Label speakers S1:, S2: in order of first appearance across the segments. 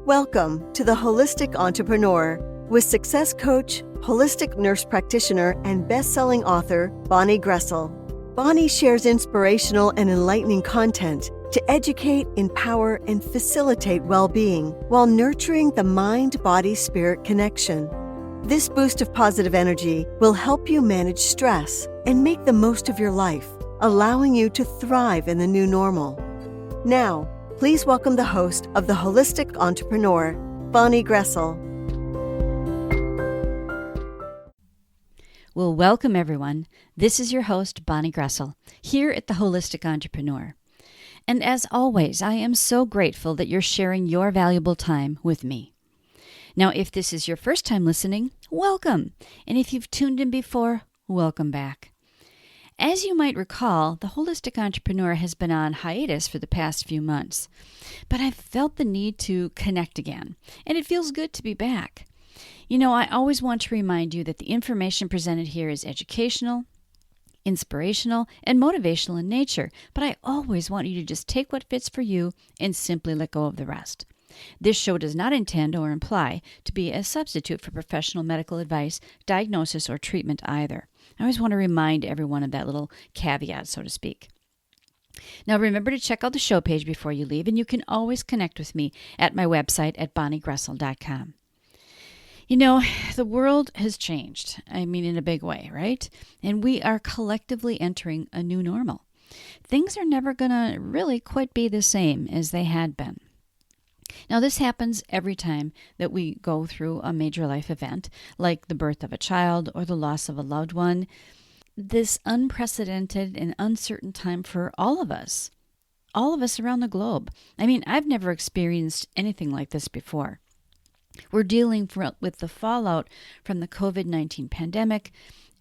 S1: Welcome to The Holistic Entrepreneur with success coach, holistic nurse practitioner, and best-selling author Bonnie Gressel. Bonnie shares inspirational and enlightening content to educate, empower, and facilitate well-being while nurturing the mind-body-spirit connection. This boost of positive energy will help you manage stress and make the most of your life, allowing you to thrive in the new normal. Now, please welcome the host of The Holistic Entrepreneur, Bonnie Gressel.
S2: Well, welcome everyone. This is your host, Bonnie Gressel, here at The Holistic Entrepreneur. And as always, I am so grateful that you're sharing your valuable time with me. Now, if this is your first time listening, welcome. And if you've tuned in before, welcome back. As you might recall, The Holistic Entrepreneur has been on hiatus for the past few months, but I've felt the need to connect again, and it feels good to be back. You know, I always want to remind you that the information presented here is educational, inspirational, and motivational in nature, but I always want you to just take what fits for you and simply let go of the rest. This show does not intend or imply to be a substitute for professional medical advice, diagnosis, or treatment either. I always want to remind everyone of that little caveat, so to speak. Now remember to check out the show page before you leave, and you can always connect with me at my website at bonniegressel.com. You know, the world has changed. I mean, in a big way, right? And we are collectively entering a new normal. Things are never going to really quite be the same as they had been. Now, this happens every time that we go through a major life event, like the birth of a child or the loss of a loved one. This unprecedented and uncertain time for all of us around the globe. I mean, I've never experienced anything like this before. We're dealing with the fallout from the COVID-19 pandemic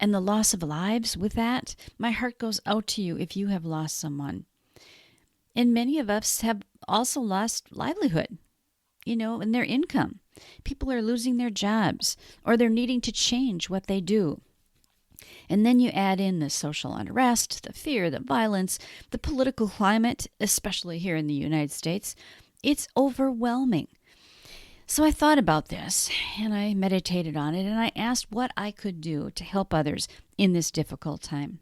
S2: and the loss of lives with that. My heart goes out to you if you have lost someone. And many of us have also lost livelihood, and their income. People are losing their jobs, or they're needing to change what they do. And then you add in the social unrest, the fear, the violence, the political climate, especially here in the United States. It's overwhelming. So I thought about this, and I meditated on it, and I asked what I could do to help others in this difficult time.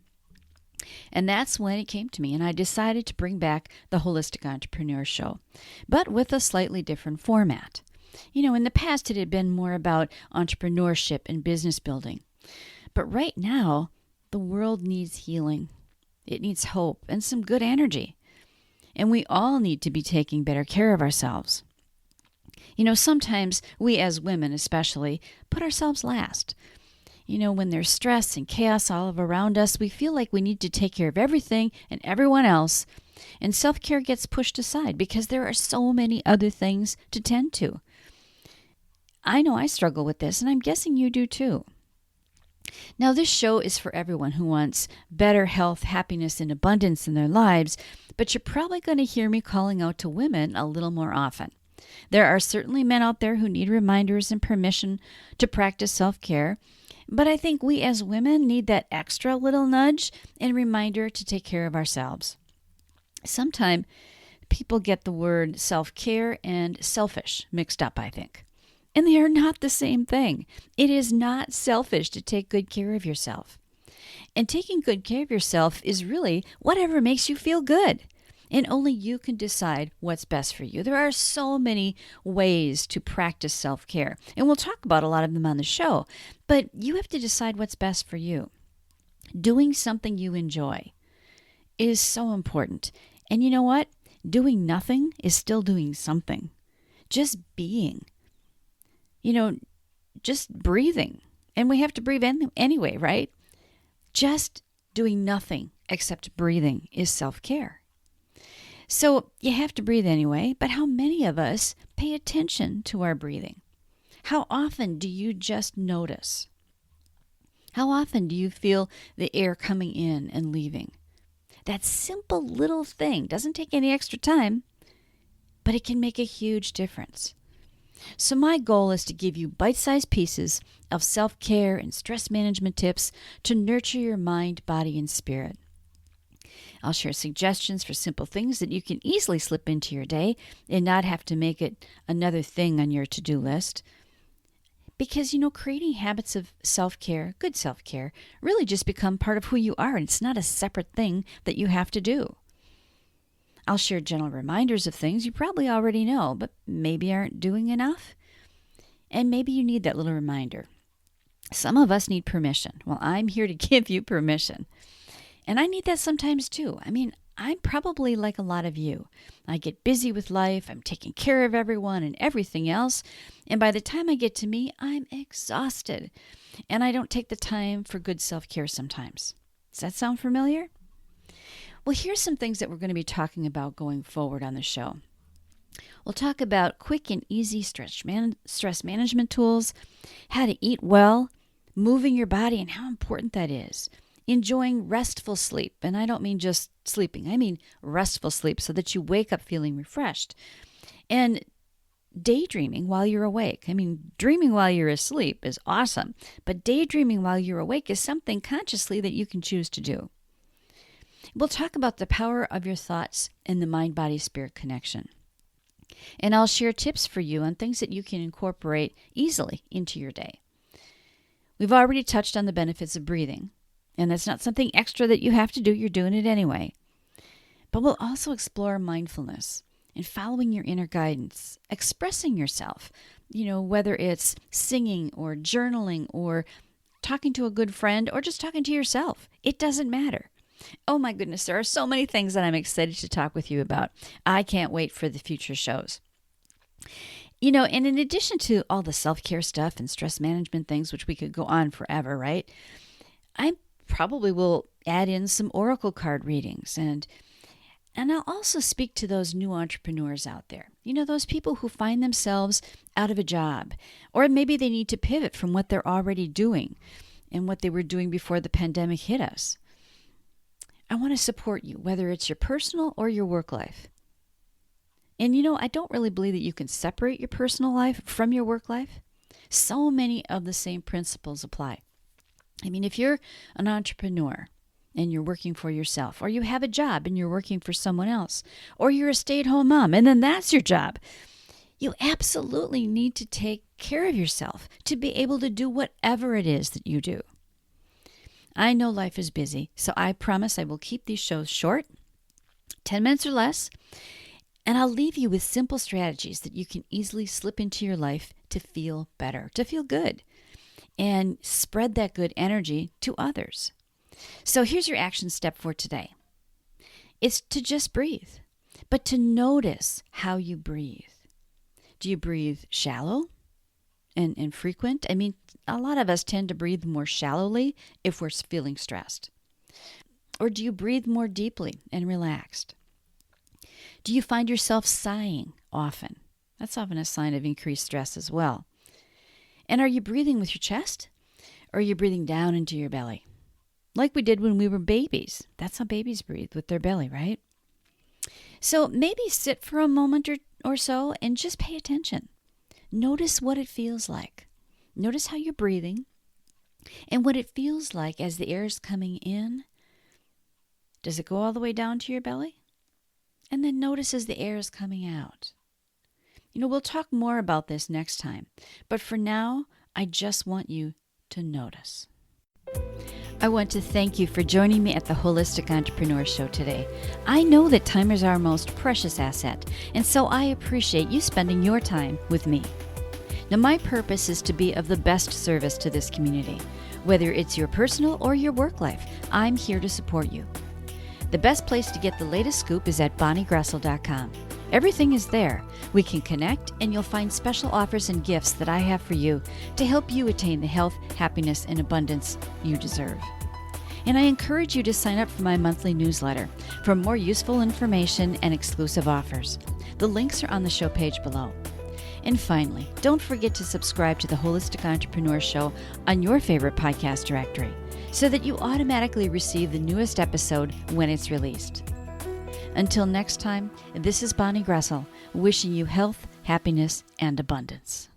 S2: And that's when it came to me, and I decided to bring back the Holistic Entrepreneur Show, but with a slightly different format. In the past, it had been more about entrepreneurship and business building. But right now, the world needs healing. It needs hope and some good energy. And we all need to be taking better care of ourselves. Sometimes we as women especially put ourselves last. When there's stress and chaos all around us, we feel like we need to take care of everything and everyone else, and self-care gets pushed aside because there are so many other things to tend to. I know I struggle with this, and I'm guessing you do too. Now, this show is for everyone who wants better health, happiness, and abundance in their lives, but you're probably going to hear me calling out to women a little more often. There are certainly men out there who need reminders and permission to practice self-care, but I think we as women need that extra little nudge and reminder to take care of ourselves. Sometimes people get the word self-care and selfish mixed up, I think. And they are not the same thing. It is not selfish to take good care of yourself. And taking good care of yourself is really whatever makes you feel good. And only you can decide what's best for you. There are so many ways to practice self-care, and we'll talk about a lot of them on the show, but you have to decide what's best for you. Doing something you enjoy is so important. And you know what? Doing nothing is still doing something. Just being. Just breathing. And we have to breathe anyway, right? Just doing nothing except breathing is self-care. So you have to breathe anyway, but how many of us pay attention to our breathing? How often do you just notice? How often do you feel the air coming in and leaving? That simple little thing doesn't take any extra time, but it can make a huge difference. So my goal is to give you bite-sized pieces of self-care and stress management tips to nurture your mind, body, and spirit. I'll share suggestions for simple things that you can easily slip into your day and not have to make it another thing on your to-do list. Because, creating habits of self-care, good self-care, really just become part of who you are, and it's not a separate thing that you have to do. I'll share gentle reminders of things you probably already know, but maybe aren't doing enough. And maybe you need that little reminder. Some of us need permission. Well, I'm here to give you permission. And I need that sometimes too. I'm probably like a lot of you. I get busy with life, I'm taking care of everyone and everything else, and by the time I get to me, I'm exhausted. And I don't take the time for good self-care sometimes. Does that sound familiar? Well, here's some things that we're going to be talking about going forward on the show. We'll talk about quick and easy stress management tools, how to eat well, moving your body and how important that is. Enjoying restful sleep, and I don't mean just sleeping, I mean restful sleep so that you wake up feeling refreshed. And daydreaming while you're awake. Dreaming while you're asleep is awesome, but daydreaming while you're awake is something consciously that you can choose to do. We'll talk about the power of your thoughts and the mind-body-spirit connection. And I'll share tips for you on things that you can incorporate easily into your day. We've already touched on the benefits of breathing. And that's not something extra that you have to do. You're doing it anyway. But we'll also explore mindfulness and following your inner guidance, expressing yourself, whether it's singing or journaling or talking to a good friend or just talking to yourself. It doesn't matter. Oh my goodness, there are so many things that I'm excited to talk with you about. I can't wait for the future shows. And in addition to all the self-care stuff and stress management things, which we could go on forever, right? I probably will add in some oracle card readings, and I'll also speak to those new entrepreneurs out there. Those people who find themselves out of a job, or maybe they need to pivot from what they're already doing and what they were doing before the pandemic hit us. I want to support you, whether it's your personal or your work life. And I don't really believe that you can separate your personal life from your work life. So many of the same principles apply. If you're an entrepreneur and you're working for yourself, or you have a job and you're working for someone else, or you're a stay-at-home mom and then that's your job, you absolutely need to take care of yourself to be able to do whatever it is that you do. I know life is busy, so I promise I will keep these shows short, 10 minutes or less, and I'll leave you with simple strategies that you can easily slip into your life to feel better, to feel good, and spread that good energy to others. So here's your action step for today. It's to just breathe, but to notice how you breathe. Do you breathe shallow and frequent? A lot of us tend to breathe more shallowly if we're feeling stressed. Or do you breathe more deeply and relaxed? Do you find yourself sighing often? That's often a sign of increased stress as well. And are you breathing with your chest? Or are you breathing down into your belly? Like we did when we were babies. That's how babies breathe, with their belly, right? So maybe sit for a moment or so and just pay attention. Notice what it feels like. Notice how you're breathing and what it feels like as the air is coming in. Does it go all the way down to your belly? And then notice as the air is coming out. We'll talk more about this next time. But for now, I just want you to notice. I want to thank you for joining me at the Holistic Entrepreneur Show today. I know that time is our most precious asset, and so I appreciate you spending your time with me. Now, my purpose is to be of the best service to this community. Whether it's your personal or your work life, I'm here to support you. The best place to get the latest scoop is at bonniegressel.com. Everything is there. We can connect, and you'll find special offers and gifts that I have for you to help you attain the health, happiness, and abundance you deserve. And I encourage you to sign up for my monthly newsletter for more useful information and exclusive offers. The links are on the show page below. And finally, don't forget to subscribe to the Holistic Entrepreneur Show on your favorite podcast directory so that you automatically receive the newest episode when it's released. Until next time, this is Bonnie Gressel, wishing you health, happiness, and abundance.